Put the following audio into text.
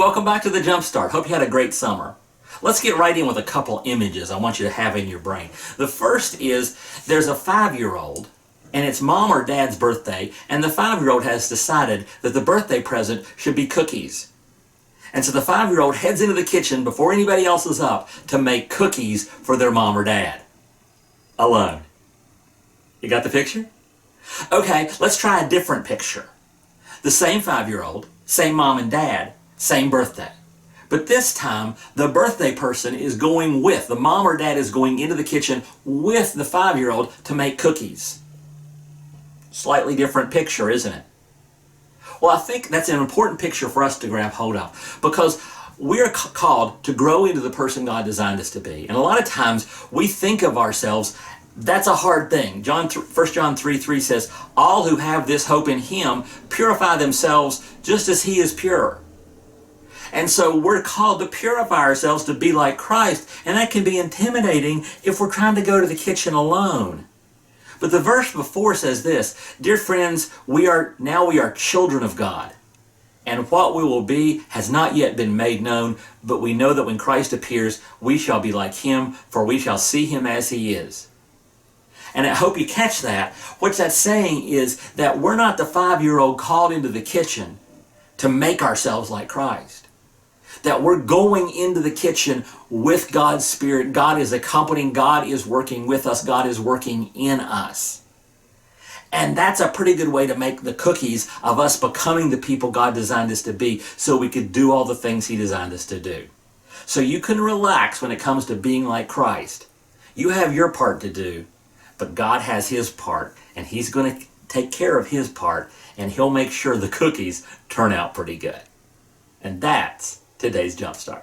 welcome back to the Jumpstart. Hope you had a great summer. Let's get right in with a couple images I want you to have in your brain. The first is there's a 5-year-old and it's mom or dad's birthday, and the 5-year-old has decided that the birthday present should be cookies. And so the 5-year-old heads into the kitchen before anybody else is up to make cookies for their mom or dad. Alone. You got the picture? Okay, let's try a different picture. The same 5-year-old, same mom and dad, same birthday. But this time, the birthday person is going with, the mom or dad is going into the kitchen with the 5-year-old to make cookies. Slightly different picture, isn't it? Well, I think that's an important picture for us to grab hold of, because we're called to grow into the person God designed us to be. And a lot of times we think of ourselves, that's a hard thing. 1 John 3:3 says, all who have this hope in Him purify themselves just as He is pure. And so we're called to purify ourselves to be like Christ, and that can be intimidating if we're trying to go to the kitchen alone. But the verse before says this, dear friends, we are children of God, and what we will be has not yet been made known, but we know that when Christ appears, we shall be like Him, for we shall see Him as He is. And I hope you catch that. What that's saying is that we're not the 5-year-old called into the kitchen to make ourselves like Christ. That we're going into the kitchen with God's Spirit. God is accompanying, God is working with us, God is working in us. And that's a pretty good way to make the cookies of us becoming the people God designed us to be, so we could do all the things He designed us to do. So you can relax when it comes to being like Christ. You have your part to do, but God has His part, and He's going to take care of His part, and He'll make sure the cookies turn out pretty good. And that's today's Jumpstart.